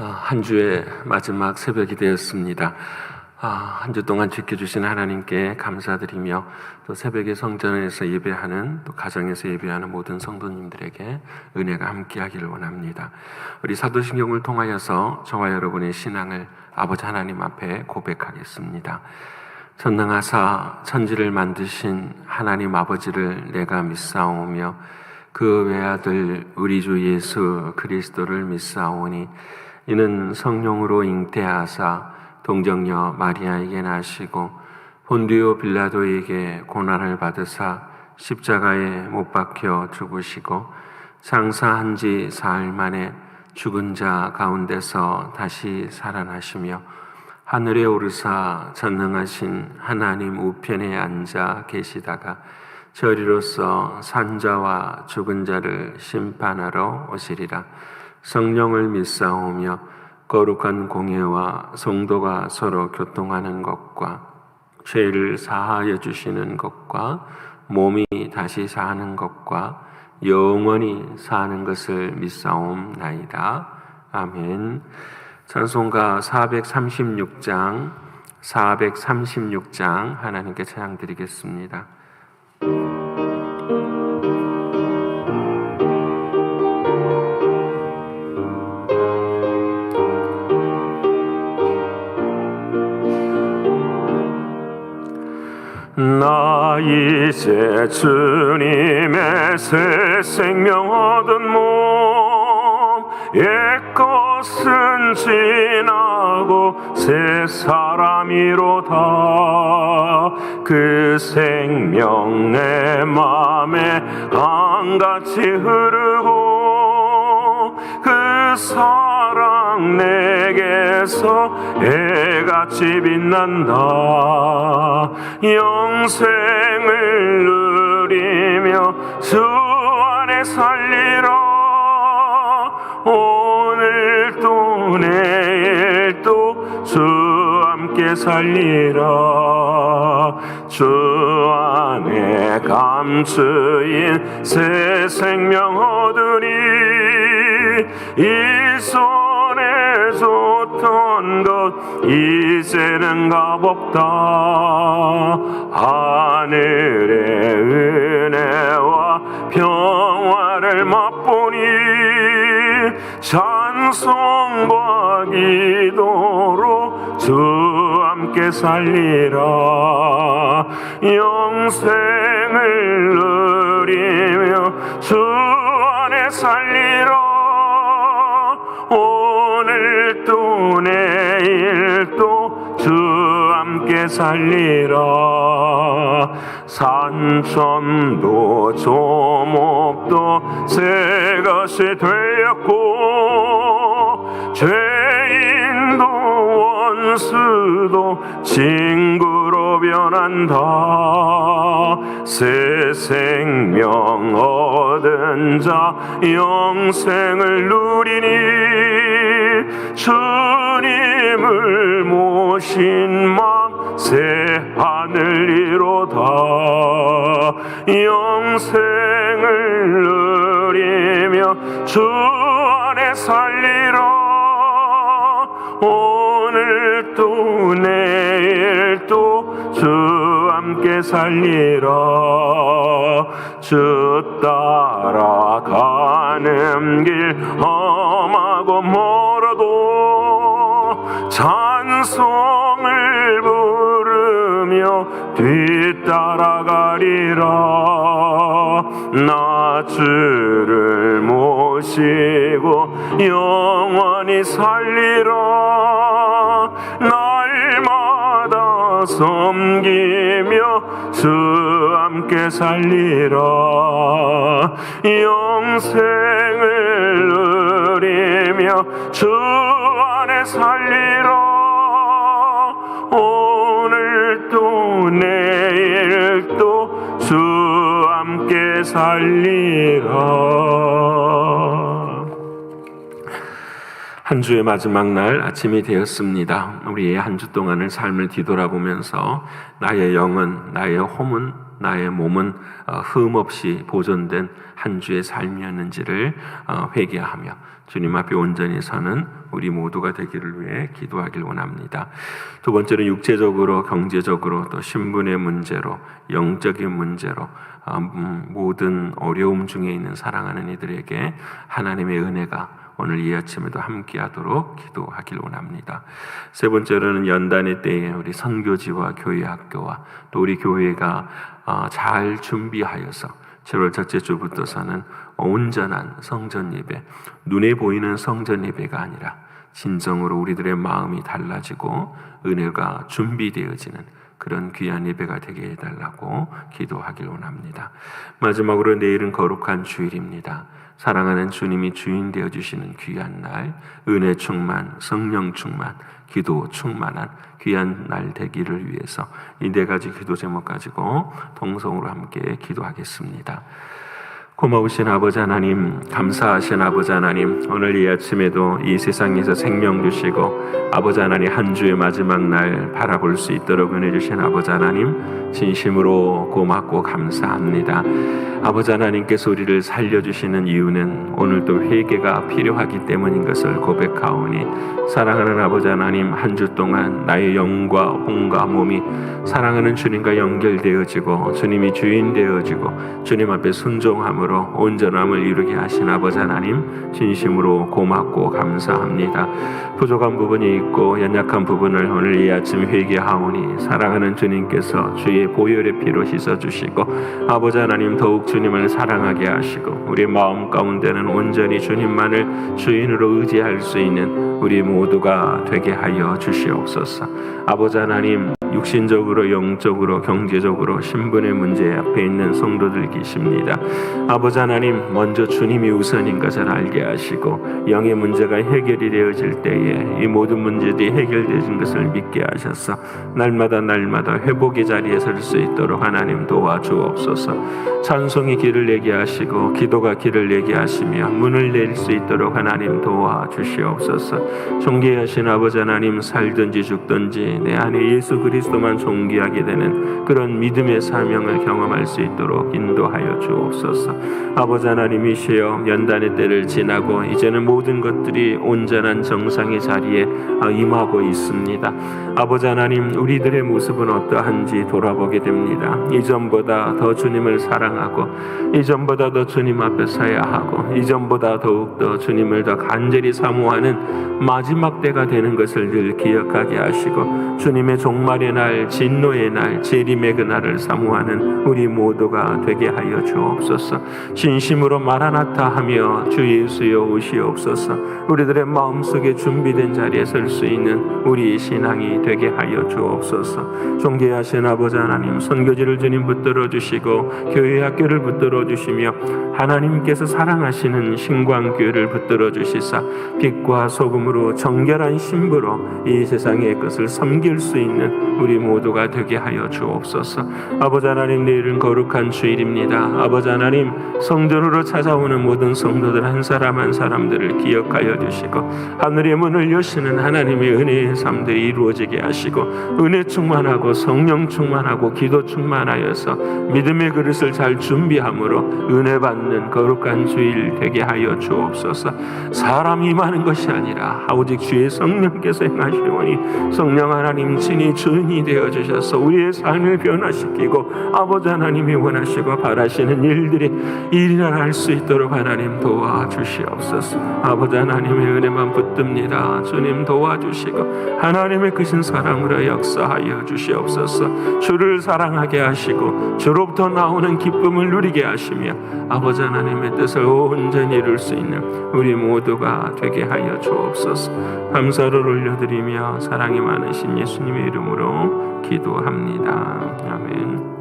한 주의 마지막 새벽이 되었습니다. 한 주 동안 지켜주신 하나님께 감사드리며 또 새벽에 성전에서 예배하는 또 가정에서 예배하는 모든 성도님들에게 은혜가 함께하기를 원합니다. 우리 사도신경을 통하여서 저와 여러분의 신앙을 아버지 하나님 앞에 고백하겠습니다. 전능하사 천지를 만드신 하나님 아버지를 내가 믿사오며 그 외아들 우리 주 예수 그리스도를 믿사오니 이는 성령으로 잉태하사 동정녀 마리아에게 나시고 본디오 빌라도에게 고난을 받으사 십자가에 못 박혀 죽으시고 장사한 지 사흘 만에 죽은 자 가운데서 다시 살아나시며 하늘에 오르사 전능하신 하나님 우편에 앉아 계시다가 저리로서 산자와 죽은 자를 심판하러 오시리라. 성령을 믿사오며 거룩한 공예와 성도가 서로 교통하는 것과 죄를 사하여 주시는 것과 몸이 다시 사는 것과 영원히 사는 것을 믿사옵나이다. 아멘. 찬송가 436장 하나님께 찬양 드리겠습니다. 나 이제 주님의 새 생명 얻은 몸 옛것은 지나고 새 사람이로다. 그 생명 내 맘에 강같이 흐르고 그 사랑 내게서 해같이 빛난다. 영생을 누리며 주 안에 살리라. 오늘도 내일도 주 함께 살리라. 주 안에 감추인 새 생명 얻으니 이 손에 줬던 것 이제는 값없다. 하늘의 은혜와 평화를 맛보니 찬송과 기도로 주 함께 살리라. 영생을 누리며 주 안에 살리라. 오늘도 내일도 주 함께 살리라. 산천도 조목도 새 것이 되었고 죄인도 원수도 친구로 변한다. 새 생명 얻은 자 영생을 누리니 주님을 모신 맘 새 하늘이로다. 영생을 누리며 주 안에 살리라. 오늘도 내일도 주 함께 살리라. 주 따라가는 길 험하고 멀어도 찬송을 부르며 뒤따라가리라. 나 주를 모시고 영원히 살리라. 날마다 섬기며 주 함께 살리라. 영생을 누리며 주 안에 살리라. 오늘도 내일도 주 함께 살리라. 한 주의 마지막 날 아침이 되었습니다. 우리의 한 주 동안을 삶을 뒤돌아보면서 나의 영은, 나의 홈은 나의 몸은 흠없이 보존된 한 주의 삶이었는지를 회개하며 주님 앞에 온전히 서는 우리 모두가 되기를 위해 기도하길 원합니다. 두 번째는 육체적으로, 경제적으로, 또 신분의 문제로, 영적인 문제로 모든 어려움 중에 있는 사랑하는 이들에게 하나님의 은혜가 오늘 이 아침에도 함께하도록 기도하길 원합니다. 세 번째로는 연단의 때에 우리 선교지와 교회 학교와 또 우리 교회가 잘 준비하여서 7월 첫째 주부터서는 온전한 성전 예배, 눈에 보이는 성전 예배가 아니라 진정으로 우리들의 마음이 달라지고 은혜가 준비되어지는 그런 귀한 예배가 되게 해달라고 기도하길 원합니다. 마지막으로 내일은 거룩한 주일입니다. 사랑하는 주님이 주인 되어주시는 귀한 날, 은혜 충만, 성령 충만, 기도 충만한 귀한 날 되기를 위해서 이 네 가지 기도 제목 가지고 동성으로 함께 기도하겠습니다. 고마우신 아버지 하나님, 감사하신 아버지 하나님, 오늘 이 아침에도 이 세상에서 생명 주시고 아버지 하나님 한 주의 마지막 날 바라볼 수 있도록 은혜 주신 아버지 하나님 진심으로 고맙고 감사합니다. 아버지 하나님께서 우리를 살려주시는 이유는 오늘도 회개가 필요하기 때문인 것을 고백하오니 사랑하는 아버지 하나님, 한 주 동안 나의 영과 혼과 몸이 사랑하는 주님과 연결되어지고 주님이 주인 되어지고 주님 앞에 순종함으로 온전함을 이루게 하신 아버지 하나님 진심으로 고맙고 감사합니다. 부족한 부분이 있고 연약한 부분을 오늘 이 아침 회개하오니 사랑하는 주님께서 주의 보혈의 피로 씻어주시고 아버지 하나님 더욱 주님을 사랑하게 하시고 우리 마음 가운데는 온전히 주님만을 주인으로 의지할 수 있는 우리 모두가 되게 하여 주시옵소서. 아버지 하나님, 육신적으로, 영적으로, 경제적으로 신분의 문제 앞에 있는 성도들 계십니다. 아버지 하나님, 먼저 주님이 우선인 것을 알게 하시고 영의 문제가 해결이 되어질 때에 이 모든 문제들이 해결되어진 것을 믿게 하셔서 날마다 회복의 자리에 설 수 있도록 하나님 도와주옵소서. 찬송이 길을 내게 하시고 기도가 길을 내게 하시며 문을 낼 수 있도록 하나님 도와주시옵소서. 존귀하신 아버지 하나님, 살든지 죽든지 내 안에 예수 그리스도만 존귀하게 되는 그런 믿음의 사명을 경험할 수 있도록 인도하여 주옵소서. 아버지 하나님이시여, 연단의 때를 지나고 이제는 모든 것들이 온전한 정상의 자리에 임하고 있습니다. 아버지 하나님, 우리들의 모습은 어떠한지 돌아보게 됩니다. 이전보다 더 주님을 사랑하고 이전보다 더 주님 앞에 서야 하고 이전보다 더욱더 주님을 더 간절히 사모하는 마지막 때가 되는 것을 늘 기억하게 하시고 주님의 종말의 날, 진노의 날, 재림의 그날을 사모하는 우리 모두가 되게 하여 주옵소서. 진심으로 마라나타 하며 주 예수여 오시옵소서. 우리들의 마음속에 준비된 자리에 설 수 있는 우리 신앙이 되게 하여 주옵소서. 존귀하신 아버지 하나님, 선교지를 주님 붙들어 주시고 교회 학교를 붙들어 주시며 하나님께서 사랑하시는 신광교회를 붙들어 주시사 빛과 소금으로 정결한 신부로 이 세상의 것을 섬길 수 있는 우리 모두가 되게 하여 주옵소서. 아버지 하나님, 내일은 거룩한 주일입니다. 아버지 하나님, 성전으로 찾아오는 모든 성도들 한 사람 한 사람들을 기억하여 주시고 하늘의 문을 여시는 하나님의 은혜의 삶들이 이루어지게 하시고 은혜 충만하고 성령 충만하고 기도 충만하여서 믿음의 그릇을 잘 준비함으로 은혜 받는 거룩한 주일 되게 하여 주옵소서. 사람이 임하는 것이 아니라 오직 주의 성령께서 행하시오니 성령 하나님 친히 주인이 되어주셔서 우리의 삶을 변화시키고 아버지 하나님이 원하시고 바라시는 일들이 일어날 수 있도록 하나님 도와주시옵소서. 아버지 하나님의 은혜만 붙듭니다. 주님 도와주시고 하나님의 크신 사랑으로 역사하여 주시옵소서. 주를 사랑하게 하시고 주로부터 나오는 기쁨을 누리게 하시며 아버지 하나님의 뜻을 온전히 이룰 수 있는 우리 모두가 되게 하여 주옵소서. 감사를 올려드리며 사랑이 많으신 예수님의 이름으로 기도합니다. 아멘.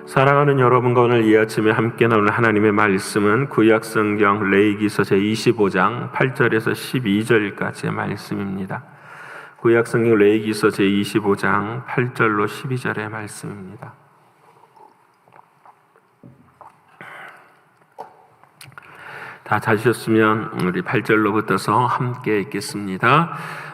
사랑하는 여러분과 오늘 이 아침에 함께 나눌 하나님의 말씀은 구약성경 레위기서 제25장 8절에서 12절까지의 말씀입니다. 구약성경 레위기서 제25장 8절로 12절의 말씀입니다. 다 찾으셨으면 우리 8절로부터서 함께 읽겠습니다.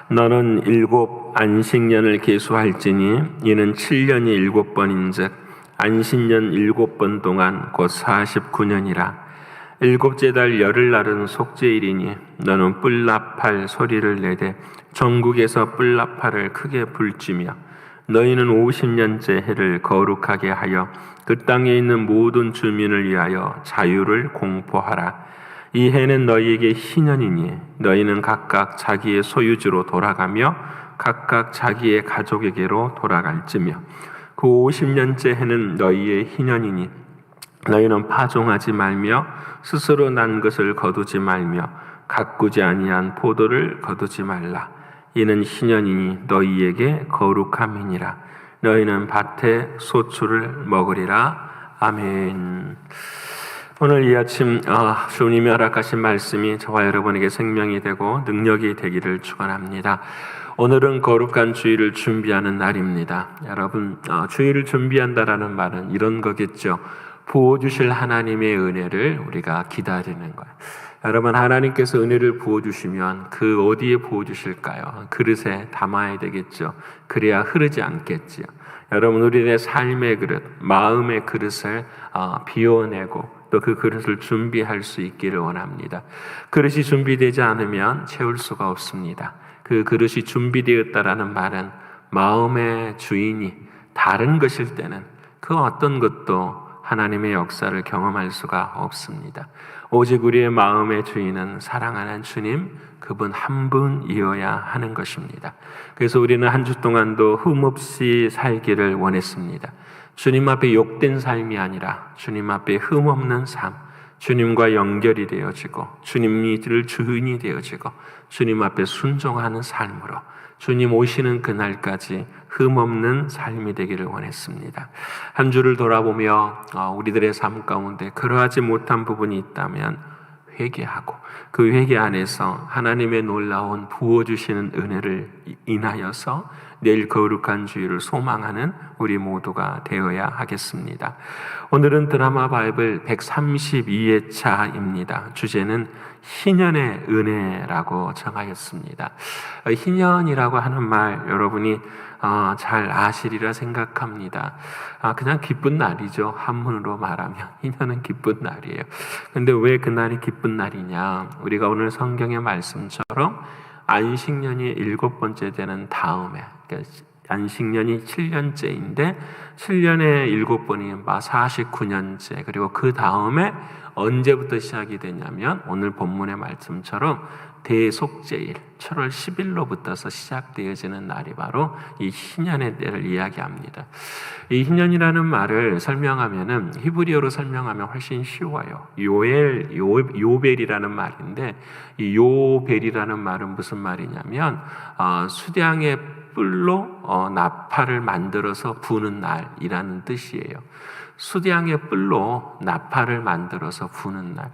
너는 7 안식년을 계수할지니 이는 7년이 7번인즉 안식년 7번 동안 곧 49년이라. 7째 달 열흘날은 속죄일이니 너는 뿔나팔 소리를 내되 전국에서 뿔나팔을 크게 불지며 너희는 50년째 해를 거룩하게 하여 그 땅에 있는 모든 주민을 위하여 자유를 공포하라. 이 해는 너희에게 희년이니 너희는 각각 자기의 소유지로 돌아가며 각각 자기의 가족에게로 돌아갈지며 그 50년째 해는 너희의 희년이니 너희는 파종하지 말며 스스로 난 것을 거두지 말며 가꾸지 아니한 포도를 거두지 말라. 이는 희년이니 너희에게 거룩함이니라. 너희는 밭에 소출을 먹으리라. 아멘. 오늘 이 아침 주님이 허락하신 말씀이 저와 여러분에게 생명이 되고 능력이 되기를 축원합니다. 오늘은 거룩한 주일을 준비하는 날입니다. 여러분, 주일을 준비한다라는 말은 이런 거겠죠. 부어주실 하나님의 은혜를 우리가 기다리는 거예요. 여러분, 하나님께서 은혜를 부어주시면 그 어디에 부어주실까요? 그릇에 담아야 되겠죠. 그래야 흐르지 않겠지요. 여러분, 우리의 삶의 그릇, 마음의 그릇을 비워내고 또 그 그릇을 준비할 수 있기를 원합니다. 그릇이 준비되지 않으면 채울 수가 없습니다. 그 그릇이 준비되었다라는 말은 마음의 주인이 다른 것일 때는 그 어떤 것도 하나님의 역사를 경험할 수가 없습니다. 오직 우리의 마음의 주인은 사랑하는 주님, 그분 한 분이어야 하는 것입니다. 그래서 우리는 한 주 동안도 흠없이 살기를 원했습니다. 주님 앞에 욕된 삶이 아니라 주님 앞에 흠없는 삶, 주님과 연결이 되어지고 주님이 주인이 되어지고 주님 앞에 순종하는 삶으로 주님 오시는 그날까지 흠없는 삶이 되기를 원했습니다. 한 주를 돌아보며 우리들의 삶 가운데 그러하지 못한 부분이 있다면 회개하고 그 회개 안에서 하나님의 놀라운 부어주시는 은혜를 인하여서 내일 거룩한 주일을 소망하는 우리 모두가 되어야 하겠습니다. 오늘은 드라마 바이블 132회차입니다. 주제는 희년의 은혜라고 정하였습니다. 희년이라고 하는 말 여러분이 잘 아시리라 생각합니다. 그냥 기쁜 날이죠. 한문으로 말하면 희년은 기쁜 날이에요. 근데 왜 그날이 기쁜 날이냐? 우리가 오늘 성경의 말씀처럼 안식년이 7번째 되는 다음에, 그러니까 안식년이 7년째인데 7년에 7번이 49년째, 그리고 그 다음에 언제부터 시작이 되냐면 오늘 본문의 말씀처럼 대속죄일 7월 10일로부터서 시작되어지는 날이 바로 이 희년의 때를 이야기합니다. 이 희년이라는 말을 설명하면은 히브리어로 설명하면 훨씬 쉬워요. 요벨이라는 말인데 이 요벨이라는 말은 무슨 말이냐면 수량의 뿔로 나팔을 만들어서 부는 날이라는 뜻이에요. 수량의 뿔로 나팔을 만들어서 부는 날.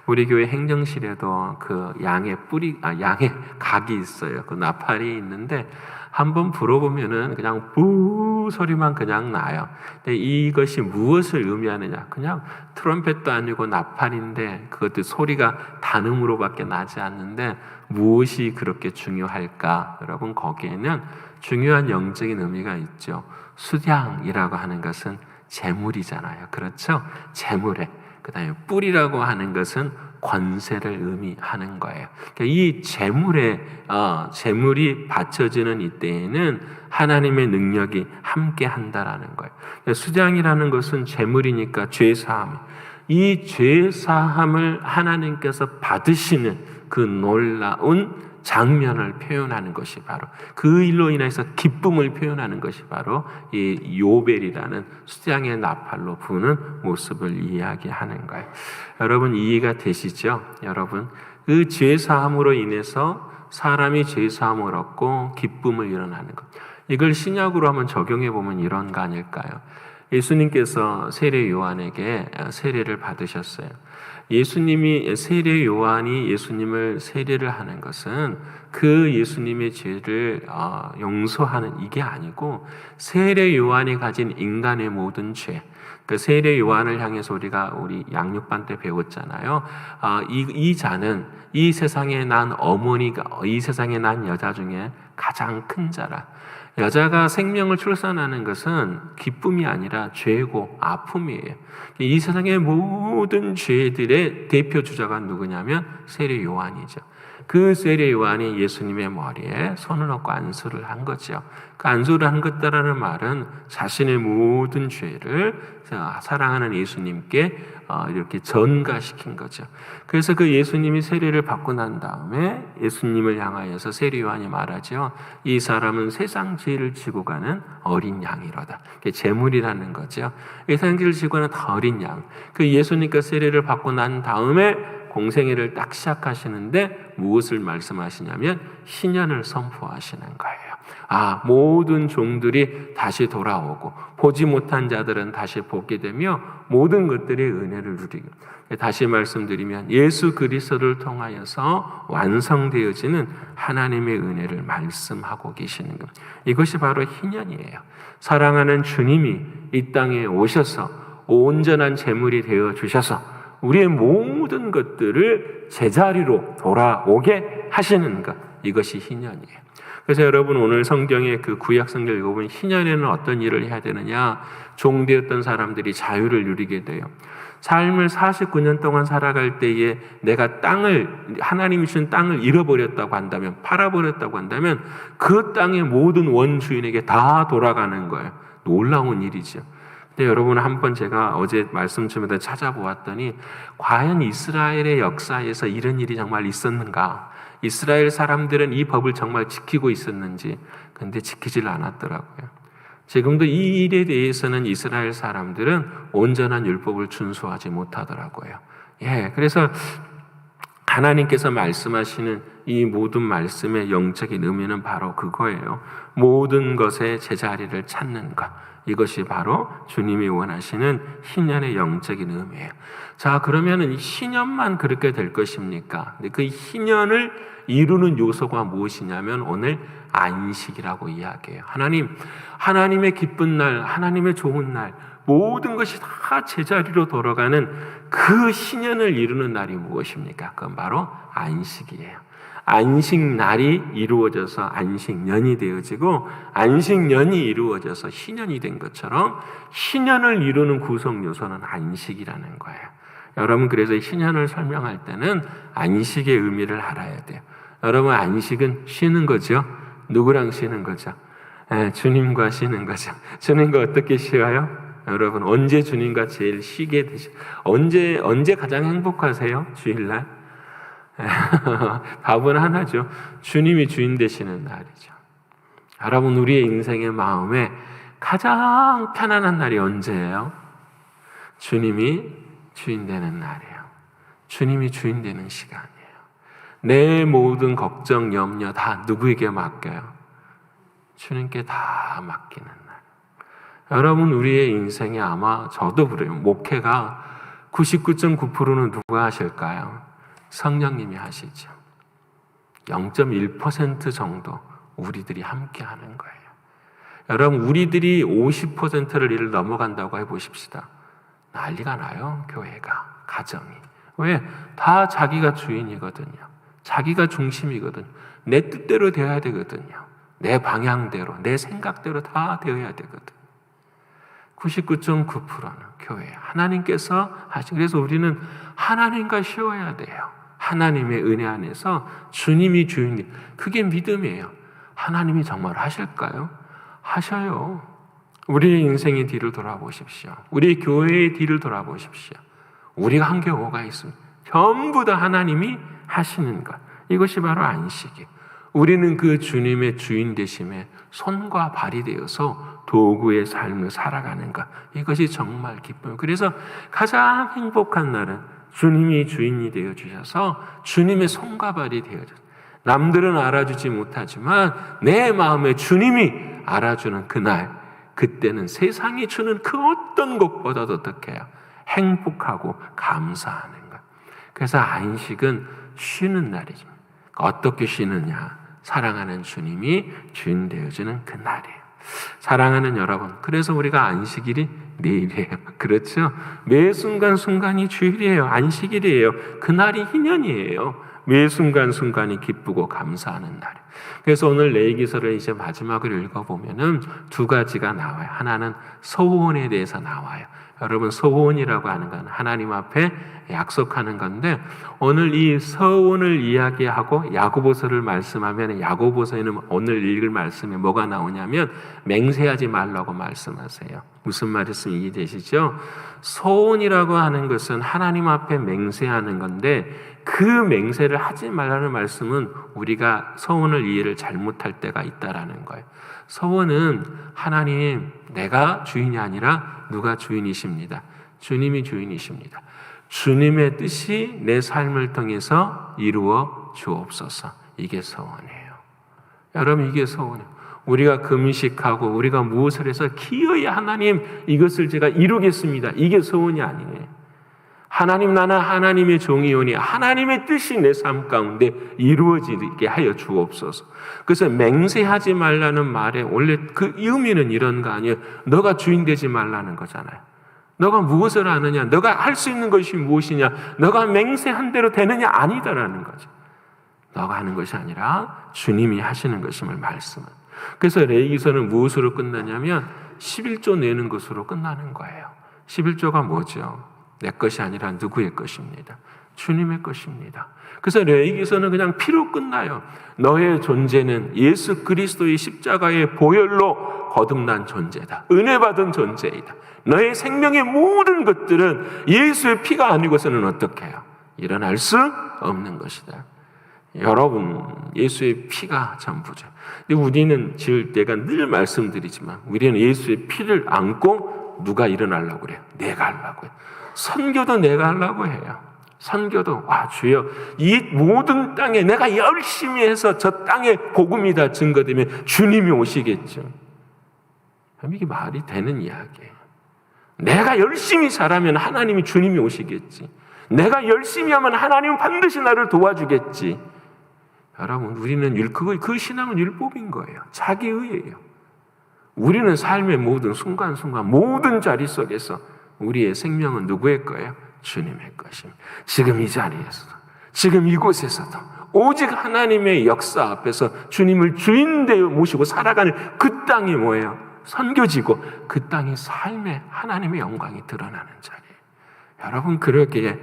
우리 교회 행정실에도 그 양의 각이 있어요. 그 나팔이 있는데 한번 불어보면은 그냥 부 소리만 그냥 나요. 근데 이것이 무엇을 의미하느냐? 그냥 트럼펫도 아니고 나팔인데 그것도 소리가 단음으로밖에 나지 않는데 무엇이 그렇게 중요할까? 여러분, 거기에는 중요한 영적인 의미가 있죠. 수량이라고 하는 것은 재물이잖아요. 그렇죠? 재물에. 그 다음에 뿔이라고 하는 것은 권세를 의미하는 거예요. 그러니까 이 재물이 바쳐지는 이때에는 하나님의 능력이 함께 한다라는 거예요. 그러니까 수장이라는 것은 재물이니까 죄사함. 이 죄사함을 하나님께서 받으시는 그 놀라운 장면을 표현하는 것이 바로 그 일로 인해서 기쁨을 표현하는 것이 바로 이 요벨이라는 수장의 나팔로 부는 모습을 이야기하는 거예요. 여러분, 이해가 되시죠? 여러분, 그 죄사함으로 인해서 사람이 죄사함을 얻고 기쁨을 일어나는 것. 이걸 신약으로 한번 적용해 보면 이런 거 아닐까요? 예수님께서 세례 요한에게 세례를 받으셨어요. 세례 요한이 예수님을 세례를 하는 것은 그 예수님의 죄를 용서하는 이게 아니고 세례 요한이 가진 인간의 모든 죄, 그 세례 요한을 향해서 우리 양육반 때 배웠잖아요. 이 자는 이 세상에 난 어머니가 이 세상에 난 여자 중에 가장 큰 자라. 여자가 생명을 출산하는 것은 기쁨이 아니라 죄고 아픔이에요. 이 세상의 모든 죄들의 대표 주자가 누구냐면 세례 요한이죠. 그 세례 요한이 예수님의 머리에 손을 얹고 안수를 한 거죠. 그 안수를 한 것다라는 말은 자신의 모든 죄를 사랑하는 예수님께 이렇게 전가시킨 거죠. 그래서 그 예수님이 세례를 받고 난 다음에 예수님을 향하여서 세례 요한이 말하죠. 이 사람은 세상 죄를 지고 가는 어린 양이로다. 그게 제물이라는 거죠. 세상 죄를 지고 가는 어린 양. 그 예수님께 세례를 받고 난 다음에 공생애를 딱 시작하시는데 무엇을 말씀하시냐면 희년을 선포하시는 거예요. 모든 종들이 다시 돌아오고 보지 못한 자들은 다시 보게 되며 모든 것들의 은혜를 누리고, 다시 말씀드리면 예수 그리스도를 통하여서 완성되어지는 하나님의 은혜를 말씀하고 계시는 것. 이것이 바로 희년이에요. 사랑하는 주님이 이 땅에 오셔서 온전한 제물이 되어 주셔서 우리의 모든 것들을 제자리로 돌아오게 하시는 것, 이것이 희년이에요. 그래서 여러분 오늘 성경의 그 구약 성경 읽어보면 희년에는 어떤 일을 해야 되느냐? 종되었던 사람들이 자유를 누리게 돼요. 삶을 49년 동안 살아갈 때에 내가 하나님이 주신 땅을 잃어버렸다고 한다면, 팔아버렸다고 한다면 그 땅의 모든 원주인에게 다 돌아가는 거예요. 놀라운 일이죠. 근데 여러분 한번 제가 어제 말씀 좀 찾아보았더니 과연 이스라엘의 역사에서 이런 일이 정말 있었는가? 이스라엘 사람들은 이 법을 정말 지키고 있었는지, 근데 지키질 않았더라고요. 지금도 이 일에 대해서는 이스라엘 사람들은 온전한 율법을 준수하지 못하더라고요. 그래서 하나님께서 말씀하시는 이 모든 말씀의 영적인 의미는 바로 그거예요. 모든 것의 제자리를 찾는 것. 이것이 바로 주님이 원하시는 희년의 영적인 의미예요. 자, 그러면은 희년만 그렇게 될 것입니까? 근데 그 희년을 이루는 요소가 무엇이냐면 오늘 안식이라고 이야기해요. 하나님의 기쁜 날, 하나님의 좋은 날, 모든 것이 다 제자리로 돌아가는 그 희년을 이루는 날이 무엇입니까? 그건 바로 안식이에요. 안식날이 이루어져서 안식년이 되어지고 안식년이 이루어져서 희년이 된 것처럼 희년을 이루는 구성 요소는 안식이라는 거예요. 여러분, 그래서 희년을 설명할 때는 안식의 의미를 알아야 돼요. 여러분, 안식은 쉬는 거죠. 누구랑 쉬는 거죠? 주님과 쉬는 거죠. 주님과 어떻게 쉬어요? 여러분, 언제 주님과 제일 쉬게 되죠? 언제 가장 행복하세요? 주일날? 답은 하나죠. 주님이 주인 되시는 날이죠. 여러분, 우리의 인생의 마음에 가장 편안한 날이 언제예요? 주님이 주인 되는 날이에요. 주님이 주인 되는 시간이에요. 내 모든 걱정, 염려 다 누구에게 맡겨요? 주님께 다 맡기는 날. 여러분, 우리의 인생에 아마 저도 그래요. 목회가 99.9%는 누가 하실까요? 성령님이 하시죠. 0.1% 정도 우리들이 함께 하는 거예요. 여러분, 우리들이 50%를 일을 넘어간다고 해보십시다. 난리가 나요. 교회가, 가정이. 왜? 다 자기가 주인이거든요. 자기가 중심이거든요. 내 뜻대로 되어야 되거든요. 내 방향대로, 내 생각대로 다 되어야 되거든요. 99.9%는 교회, 하나님께서 하신. 그래서 우리는 하나님과 쉬어야 돼요. 하나님의 은혜 안에서 주님이 주인님. 그게 믿음이에요. 하나님이 정말 하실까요? 하셔요. 우리의 인생의 뒤를 돌아보십시오. 우리 교회의 뒤를 돌아보십시오. 우리가 한 게 뭐가 있습니까? 전부 다 하나님이 하시는 것. 이것이 바로 안식이에요. 우리는 그 주님의 주인 되심에 손과 발이 되어서 도구의 삶을 살아가는 것. 이것이 정말 기쁨이에요. 그래서 가장 행복한 날은 주님이 주인이 되어 주셔서 주님의 손과 발이 되어 주셔서 남들은 알아주지 못하지만 내 마음에 주님이 알아주는 그날, 그때는 세상이 주는 그 어떤 것보다도 어떻게 해요? 행복하고 감사하는 것. 그래서 안식은 쉬는 날이죠. 어떻게 쉬느냐? 사랑하는 주님이 주인 되어주는 그 날이에요. 사랑하는 여러분, 그래서 우리가 안식일이 내일이에요. 그렇죠? 매 순간순간이 주일이에요. 안식일이에요. 그날이 희년이에요. 매 순간순간이 기쁘고 감사하는 날이에요. 그래서 오늘 레위기서를 이제 마지막으로 읽어보면은 두 가지가 나와요. 하나는 소원에 대해서 나와요. 여러분, 소원이라고 하는 건 하나님 앞에 약속하는 건데, 오늘 이 소원을 이야기하고 야고보서를 말씀하면, 야고보서에는 오늘 읽을 말씀에 뭐가 나오냐면 맹세하지 말라고 말씀하세요. 무슨 말씀 이해되시죠? 소원이라고 하는 것은 하나님 앞에 맹세하는 건데, 그 맹세를 하지 말라는 말씀은 우리가 소원을 이해를 잘못할 때가 있다라는 거예요. 소원은 하나님, 내가 주인이 아니라 누가 주인이십니다. 주님이 주인이십니다. 주님의 뜻이 내 삶을 통해서 이루어 주옵소서. 이게 소원이에요. 여러분, 이게 소원이에요. 우리가 금식하고 우리가 무엇을 해서 기어이 하나님, 이것을 제가 이루겠습니다. 이게 소원이 아니에요. 하나님, 나는 하나님의 종이오니 하나님의 뜻이 내 삶 가운데 이루어지게 하여 주옵소서. 그래서 맹세하지 말라는 말에 원래 그 의미는 이런 거 아니에요. 너가 주인 되지 말라는 거잖아요. 너가 무엇을 하느냐, 너가 할 수 있는 것이 무엇이냐, 너가 맹세한 대로 되느냐, 아니다라는 거죠. 너가 하는 것이 아니라 주님이 하시는 것임을 말씀은. 그래서 레위기서는 무엇으로 끝나냐면 11조 내는 것으로 끝나는 거예요. 11조가 뭐죠? 내 것이 아니라 누구의 것입니다. 주님의 것입니다. 그래서 레위기서는 그냥 피로 끝나요. 너의 존재는 예수 그리스도의 십자가의 보혈로 거듭난 존재다. 은혜 받은 존재이다. 너의 생명의 모든 것들은 예수의 피가 아니고서는 어떻게 해요? 일어날 수 없는 것이다. 여러분, 예수의 피가 전부죠. 근데 우리는 지을 때가 늘 말씀드리지만 우리는 예수의 피를 안고 누가 일어나려고 그래요? 내가 하려고 해요. 선교도 내가 하려고 해요. 선교도, 주여, 이 모든 땅에 내가 열심히 해서 저 땅에 복음이 다 증거되면 주님이 오시겠죠. 이게 말이 되는 이야기예요. 내가 열심히 잘하면 하나님이, 주님이 오시겠지. 내가 열심히 하면 하나님은 반드시 나를 도와주겠지. 여러분, 우리는 그 신앙은 율법인 거예요. 자기의예요. 우리는 삶의 모든 순간순간, 모든 자리 속에서 우리의 생명은 누구의 거예요? 주님의 것입니다. 지금 이 자리에서도, 지금 이곳에서도 오직 하나님의 역사 앞에서 주님을 주인 되어 모시고 살아가는 그 땅이 뭐예요? 선교지고 그 땅이 삶의 하나님의 영광이 드러나는 자리예요. 여러분, 그렇게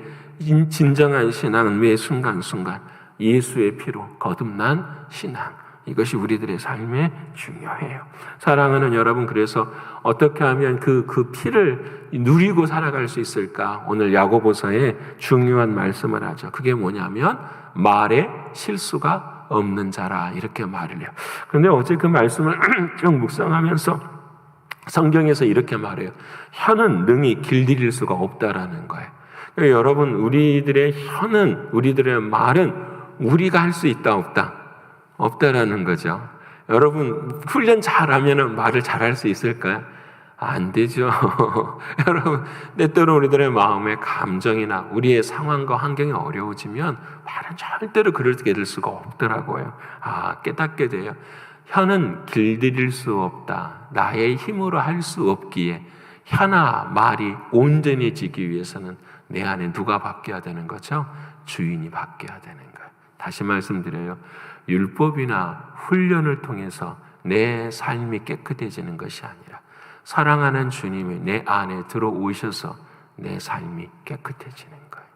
진정한 신앙은 매 순간순간 예수의 피로 거듭난 신앙, 이것이 우리들의 삶에 중요해요. 사랑하는 여러분, 그래서 어떻게 하면 그 피를 누리고 살아갈 수 있을까? 오늘 야고보서에 중요한 말씀을 하죠. 그게 뭐냐면 말에 실수가 없는 자라, 이렇게 말을 해요. 그런데 어제 그 말씀을 쭉 묵상하면서 성경에서 이렇게 말해요. 혀는 능히 길들일 수가 없다라는 거예요. 그러니까 여러분, 우리들의 혀는, 우리들의 말은 우리가 할 수 있다 없다? 없다라는 거죠. 여러분, 훈련 잘하면 말을 잘할 수 있을까요? 안 되죠. 여러분, 때때로 우리들의 마음의 감정이나 우리의 상황과 환경이 어려워지면 말은 절대로 그렇게 될 수가 없더라고요. 깨닫게 돼요. 혀는 길들일 수 없다. 나의 힘으로 할 수 없기에 혀나 말이 온전해지기 위해서는 내 안에 누가 바뀌어야 되는 거죠? 주인이 바뀌어야 되는 거예요. 다시 말씀드려요. 율법이나 훈련을 통해서 내 삶이 깨끗해지는 것이 아니라 사랑하는 주님이 내 안에 들어오셔서 내 삶이 깨끗해지는 거예요.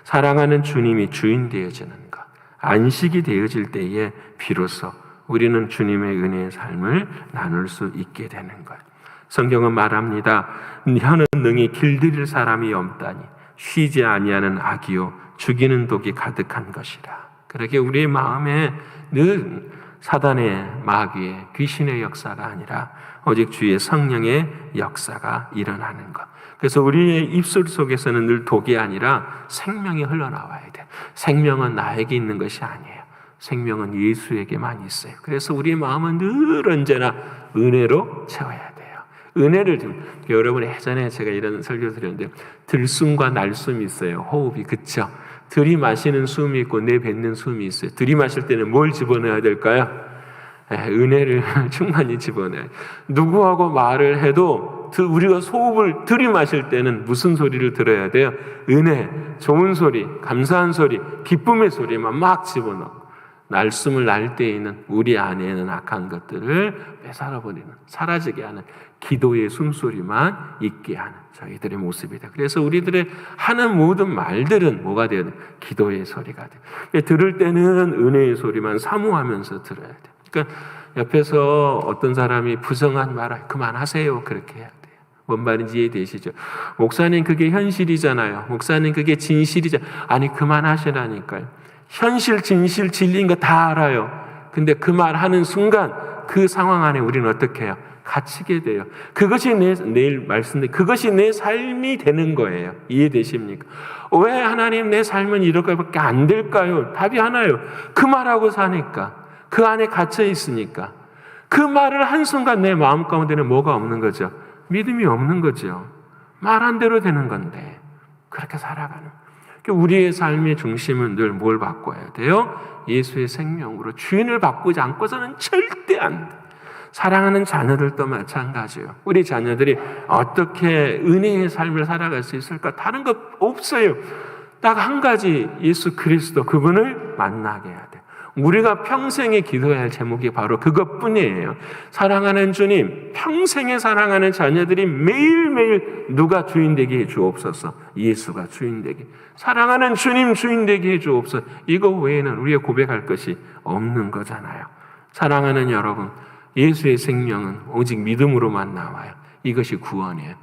사랑하는 주님이 주인 되어지는 것, 안식이 되어질 때에 비로소 우리는 주님의 은혜의 삶을 나눌 수 있게 되는 거예요. 성경은 말합니다. 혀는 능히 길들일 사람이 없다니 쉬지 아니하는 악이요 죽이는 독이 가득한 것이라. 그렇게 우리의 마음에 늘 사단의, 마귀의, 귀신의 역사가 아니라 오직 주의 성령의 역사가 일어나는 것. 그래서 우리의 입술 속에서는 늘 독이 아니라 생명이 흘러나와야 돼요. 생명은 나에게 있는 것이 아니에요. 생명은 예수에게만 있어요. 그래서 우리의 마음은 늘 언제나 은혜로 채워야 돼요. 은혜를 여러분, 예전에 제가 이런 설교 드렸는데 들숨과 날숨이 있어요. 호흡이, 그쵸? 들이마시는 숨이 있고 내뱉는 숨이 있어요. 들이마실 때는 뭘 집어넣어야 될까요? 은혜를 충만히 집어넣어야 돼요. 누구하고 말을 해도 우리가 호흡을 들이마실 때는 무슨 소리를 들어야 돼요? 은혜, 좋은 소리, 감사한 소리, 기쁨의 소리만 막 집어넣고, 날숨을 날 때에는 우리 안에는 악한 것들을 빼살아버리는, 사라지게 하는 기도의 숨소리만 있게 하는 저희들의 모습이다. 그래서 우리들의 하는 모든 말들은 뭐가 되어야 돼? 기도의 소리가 돼. 들을 때는 은혜의 소리만 사모하면서 들어야 돼. 그러니까 옆에서 어떤 사람이 부정한 말을 그만하세요, 그렇게 해야 돼요. 뭔 말인지 이해되시죠? 목사님 그게 현실이잖아요. 목사님 그게 진실이잖아요. 아니 그만하시라니까요. 현실, 진실, 진리인 거 다 알아요. 근데 그 말하는 순간 그 상황 안에 우리는 어떻게 해요? 갇히게 돼요. 그것이 내일 말씀드린 그것이 내 삶이 되는 거예요. 이해되십니까? 왜 하나님 내 삶은 이렇게밖에 안 될까요? 답이 하나요. 그 말하고 사니까. 그 안에 갇혀 있으니까. 그 말을 한순간 내 마음 가운데는 뭐가 없는 거죠? 믿음이 없는 거죠. 말한 대로 되는 건데 그렇게 살아가는. 우리의 삶의 중심은 늘 뭘 바꿔야 돼요? 예수의 생명으로. 주인을 바꾸지 않고서는 절대 안 돼. 사랑하는 자녀들도 마찬가지예요. 우리 자녀들이 어떻게 은혜의 삶을 살아갈 수 있을까? 다른 것 없어요. 딱 한 가지, 예수 그리스도 그분을 만나게 해야 돼. 우리가 평생에 기도해야 할 제목이 바로 그것뿐이에요. 사랑하는 주님, 평생에 사랑하는 자녀들이 매일매일 누가 주인 되게 해 주옵소서. 예수가 주인 되게. 사랑하는 주님 주인 되게 해 주옵소서. 이거 외에는 우리가 고백할 것이 없는 거잖아요. 사랑하는 여러분, 예수의 생명은 오직 믿음으로만 나와요. 이것이 구원이에요.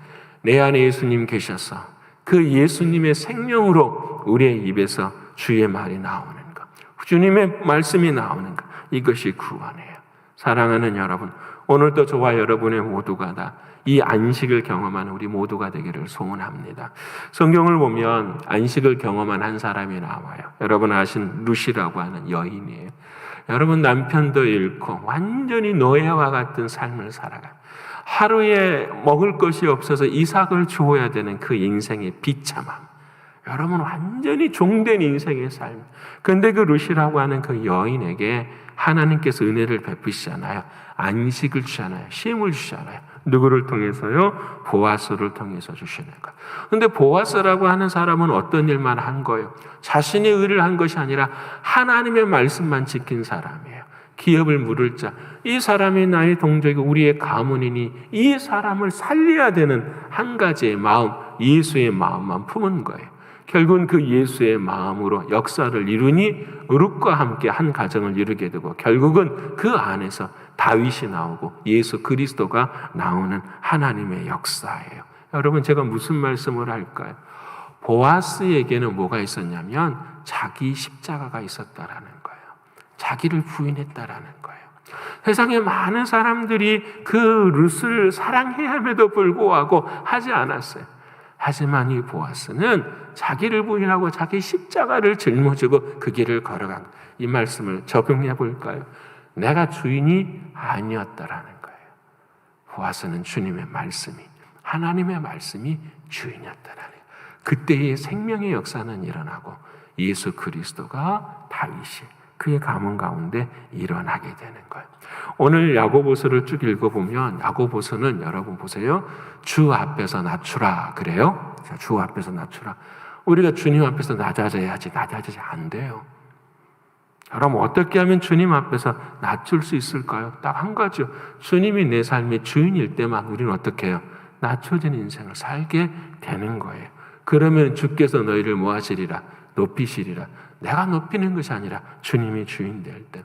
내 안에 예수님 계셔서 그 예수님의 생명으로 우리의 입에서 주의 말이 나오는 것, 주님의 말씀이 나오는 것, 이것이 구원이에요. 사랑하는 여러분, 오늘도 저와 여러분의 모두가 다 이 안식을 경험하는 우리 모두가 되기를 소원합니다. 성경을 보면 안식을 경험한 한 사람이 나와요. 여러분 아신 루시라고 하는 여인이에요. 여러분 남편도 잃고 완전히 노예와 같은 삶을 살아가. 하루에 먹을 것이 없어서 이삭을 주어야 되는 그 인생의 비참함. 여러분 완전히 종된 인생의 삶. 그런데 그 루시라고 하는 그 여인에게 하나님께서 은혜를 베푸시잖아요. 안식을 주잖아요. 쉼을 주잖아요. 누구를 통해서요? 보아스를 통해서 주시는 것. 그런데 보아스라고 하는 사람은 어떤 일만 한 거예요? 자신의 의를 한 것이 아니라 하나님의 말씀만 지킨 사람이에요. 기업을 물을 자. 이 사람이 나의 동족이고 우리의 가문이니 이 사람을 살려야 되는 한 가지의 마음, 예수의 마음만 품은 거예요. 결국은 그 예수의 마음으로 역사를 이루니 룻과 함께 한 가정을 이루게 되고 결국은 그 안에서 다윗이 나오고 예수 그리스도가 나오는 하나님의 역사예요. 여러분 제가 무슨 말씀을 할까요? 보아스에게는 뭐가 있었냐면 자기 십자가가 있었다라는 거예요. 자기를 부인했다라는 거예요. 세상에 많은 사람들이 그 룻을 사랑해야 함에도 불구하고 하지 않았어요. 하지만 이 보아스는 자기를 부인하고 자기 십자가를 짊어지고 그 길을 걸어간 이 말씀을 적용해 볼까요? 내가 주인이 아니었다라는 거예요. 보아스는 주님의 말씀이, 하나님의 말씀이 주인이었다라는 거예요. 그때의 생명의 역사는 일어나고 예수 그리스도가 다윗이 그의 가문 가운데 일어나게 되는 거예요. 오늘 야고보서를 쭉 읽어보면 야고보서는 여러분 보세요. 주 앞에서 낮추라 그래요. 주 앞에서 낮추라. 우리가 주님 앞에서 낮아져야지 낮아지지 안 돼요. 여러분 어떻게 하면 주님 앞에서 낮출 수 있을까요? 딱 한 가지요. 주님이 내 삶의 주인일 때만 우리는 어떻게 해요? 낮춰진 인생을 살게 되는 거예요. 그러면 주께서 너희를 뭐 하시리라? 높이시리라. 내가 높이는 것이 아니라 주님이 주인 될 때.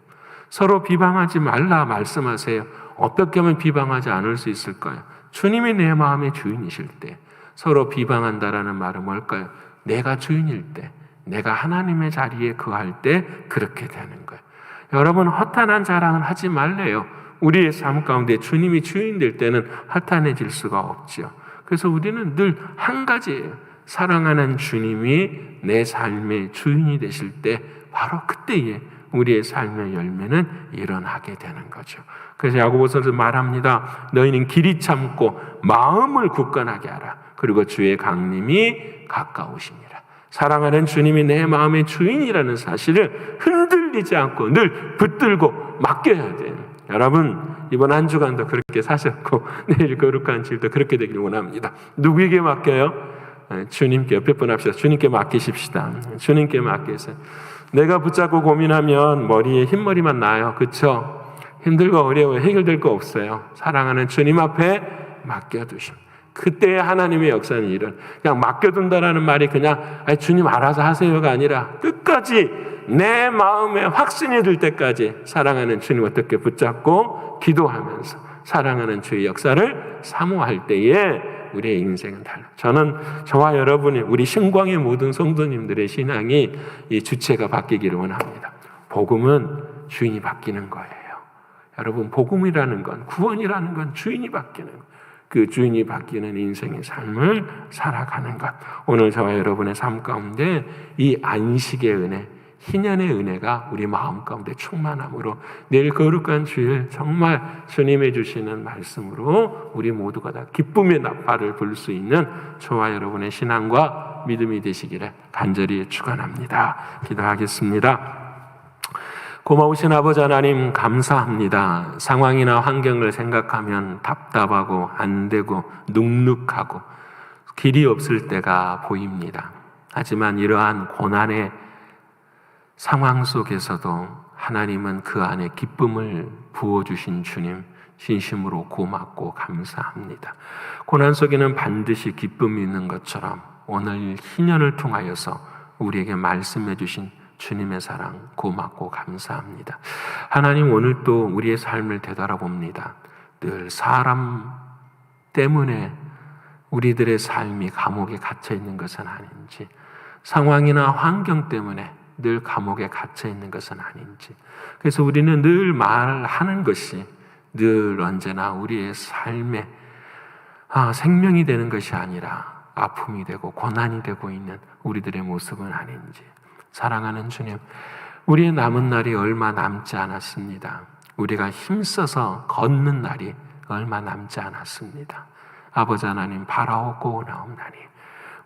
서로 비방하지 말라 말씀하세요. 어떻게 하면 비방하지 않을 수 있을까요? 주님이 내 마음의 주인이실 때. 서로 비방한다라는 말은 뭘까요? 내가 주인일 때, 내가 하나님의 자리에 거할 때 그렇게 되는 거예요. 여러분 허탄한 자랑은 하지 말래요. 우리의 삶 가운데 주님이 주인 될 때는 허탄해질 수가 없죠. 그래서 우리는 늘 한 가지예요. 사랑하는 주님이 내 삶의 주인이 되실 때 바로 그때에 우리의 삶의 열매는 일어나게 되는 거죠. 그래서 야고보서에서 말합니다. 너희는 길이 참고 마음을 굳건하게 하라. 그리고 주의 강림이 가까우시니라. 사랑하는 주님이 내 마음의 주인이라는 사실을 흔들리지 않고 늘 붙들고 맡겨야 돼요. 여러분 이번 한 주간도 그렇게 사셨고 내일 거룩한 주일도 그렇게 되기를 원합니다. 누구에게 맡겨요? 주님께 옆에 분 합시다. 주님께 맡기십시다. 주님께 맡기세요. 내가 붙잡고 고민하면 머리에 흰머리만 나요. 그렇죠? 힘들고 어려워요. 해결될 거 없어요. 사랑하는 주님 앞에 맡겨두심. 그때 하나님의 역사는 이런, 그냥 맡겨둔다라는 말이 그냥 주님 알아서 하세요가 아니라 끝까지 내 마음에 확신이 들 때까지 사랑하는 주님 어떻게 붙잡고 기도하면서 사랑하는 주의 역사를 사모할 때에 우리의 인생은 달라요. 저는 저와 여러분이 우리 신광의 모든 성도님들의 신앙이 이 주체가 바뀌기를 원합니다. 복음은 주인이 바뀌는 거예요. 여러분, 복음이라는 건, 구원이라는 건 주인이 바뀌는 거예요. 그 주인이 바뀌는 인생의 삶을 살아가는 것. 오늘 저와 여러분의 삶 가운데 이 안식의 은혜, 희년의 은혜가 우리 마음 가운데 충만함으로 내일 거룩한 주일 정말 주님이 주시는 말씀으로 우리 모두가 다 기쁨의 나팔을 불 수 있는 저와 여러분의 신앙과 믿음이 되시기를 간절히 축원합니다. 기도하겠습니다. 고마우신 아버지 하나님 감사합니다. 상황이나 환경을 생각하면 답답하고 안되고 눅눅하고 길이 없을 때가 보입니다. 하지만 이러한 고난의 상황 속에서도 하나님은 그 안에 기쁨을 부어주신 주님 진심으로 고맙고 감사합니다. 고난 속에는 반드시 기쁨이 있는 것처럼 오늘 희년을 통하여서 우리에게 말씀해 주신 주님의 사랑 고맙고 감사합니다. 하나님, 오늘 또 우리의 삶을 되돌아봅니다. 늘 사람 때문에 우리들의 삶이 감옥에 갇혀 있는 것은 아닌지, 상황이나 환경 때문에 늘 감옥에 갇혀 있는 것은 아닌지, 그래서 우리는 늘 말하는 것이 늘 언제나 우리의 삶에 생명이 되는 것이 아니라 아픔이 되고 고난이 되고 있는 우리들의 모습은 아닌지. 사랑하는 주님, 우리의 남은 날이 얼마 남지 않았습니다. 우리가 힘써서 걷는 날이 얼마 남지 않았습니다. 아버지 하나님, 바라오고 나옵나니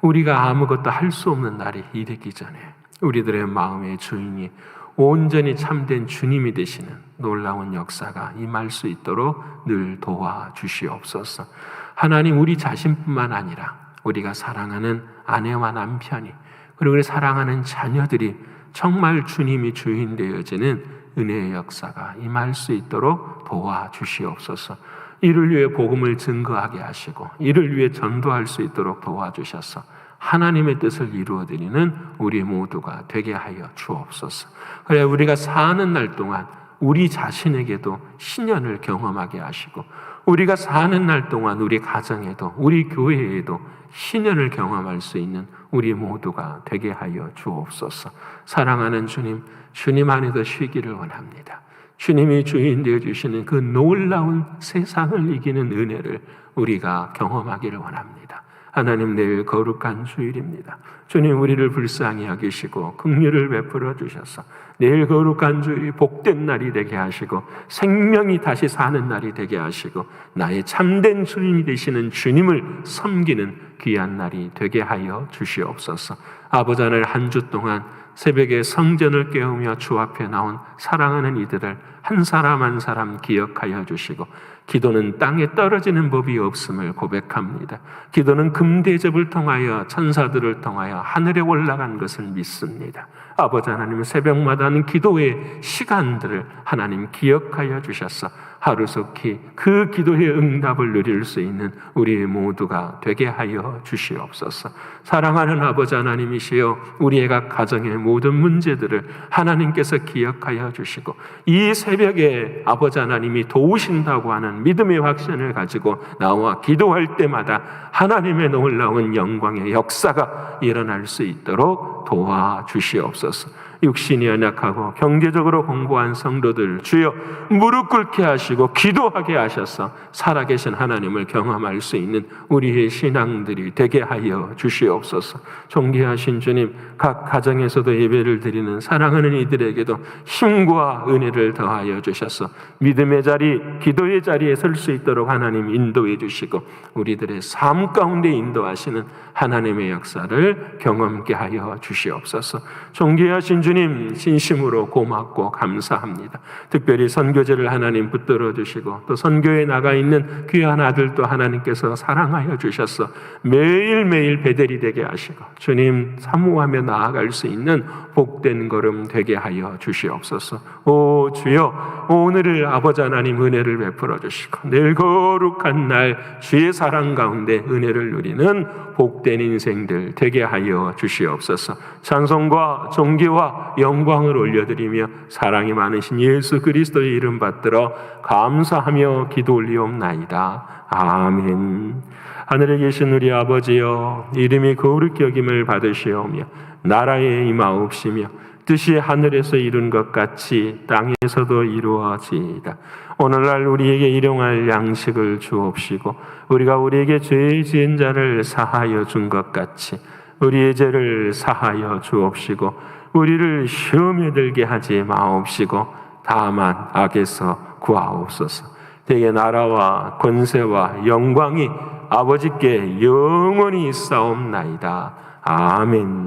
우리가 아무것도 할 수 없는 날이 이르기 전에 우리들의 마음의 주인이 온전히 참된 주님이 되시는 놀라운 역사가 임할 수 있도록 늘 도와주시옵소서. 하나님, 우리 자신뿐만 아니라 우리가 사랑하는 아내와 남편이, 그리고 우리 사랑하는 자녀들이 정말 주님이 주인 되어지는 은혜의 역사가 임할 수 있도록 도와주시옵소서. 이를 위해 복음을 증거하게 하시고 이를 위해 전도할 수 있도록 도와주셔서 하나님의 뜻을 이루어드리는 우리 모두가 되게 하여 주옵소서. 그래 우리가 사는 날 동안 우리 자신에게도 신년을 경험하게 하시고 우리가 사는 날 동안 우리 가정에도 우리 교회에도 신년을 경험할 수 있는 우리 모두가 되게 하여 주옵소서. 사랑하는 주님, 주님 안에서 쉬기를 원합니다. 주님이 주인 되어주시는 그 놀라운 세상을 이기는 은혜를 우리가 경험하기를 원합니다. 하나님, 내일 거룩한 주일입니다. 주님, 우리를 불쌍히 여기시고 긍휼을 베풀어 주셔서 내일 거룩한 주일이 복된 날이 되게 하시고 생명이 다시 사는 날이 되게 하시고 나의 참된 주인이 되시는 주님을 섬기는 귀한 날이 되게 하여 주시옵소서. 아버지 하나님, 한 주 동안 새벽에 성전을 깨우며 주 앞에 나온 사랑하는 이들을 한 사람 한 사람 기억하여 주시고 기도는 땅에 떨어지는 법이 없음을 고백합니다. 기도는 금대접을 통하여 천사들을 통하여 하늘에 올라간 것을 믿습니다. 아버지 하나님, 새벽마다 하는 기도의 시간들을 하나님 기억하여 주셔서 하루속히 그 기도의 응답을 누릴 수 있는 우리 모두가 되게 하여 주시옵소서. 사랑하는 아버지 하나님이시여, 우리의 각 가정의 모든 문제들을 하나님께서 기억하여 주시고 이 새벽에 아버지 하나님이 도우신다고 하는 믿음의 확신을 가지고 나와 기도할 때마다 하나님의 놀라운 영광의 역사가 일어날 수 있도록 도와주시옵소서. 육신이 연약하고 경제적으로 공고한 성도들 주여 무릎 꿇게 하시고 기도하게 하셔서 살아계신 하나님을 경험할 수 있는 우리의 신앙들이 되게 하여 주시옵소서. 존귀하신 주님, 각 가정에서도 예배를 드리는 사랑하는 이들에게도 힘과 은혜를 더하여 주셔서 믿음의 자리, 기도의 자리에 설 수 있도록 하나님 인도해 주시고 우리들의 삶 가운데 인도하시는 하나님의 역사를 경험케 하여 주시옵소서. 존귀하신 주님, 진심으로 고맙고 감사합니다. 특별히 선교제를 하나님 붙들어 주시고 또 선교에 나가 있는 귀한 아들도 하나님께서 사랑하여 주셔서 매일매일 베델이 되게 하시고 주님 사모하며 나아갈 수 있는 복된 걸음 되게 하여 주시옵소서. 오 주여, 오늘을 아버지 하나님 은혜를 베풀어 주시고 내일 거룩한 날 주의 사랑 가운데 은혜를 누리는 복된 인생들 되게 하여 주시옵소서. 찬송과 존귀와 영광을 올려드리며 사랑이 많으신 예수 그리스도의 이름 받들어 감사하며 기도 올리옵나이다. 아멘. 하늘에 계신 우리 아버지여, 이름이 거룩히 여김을 받으시오며 나라에 임하옵시며 뜻이 하늘에서 이룬 것 같이 땅에서도 이루어지이다. 오늘날 우리에게 일용할 양식을 주옵시고 우리가 우리에게 죄 지은 자를 사하여 준 것 같이 우리의 죄를 사하여 주옵시고 우리를 시험에 들게 하지 마옵시고 다만 악에서 구하옵소서. 대개 나라와 권세와 영광이 아버지께 영원히 있사옵나이다. 아멘.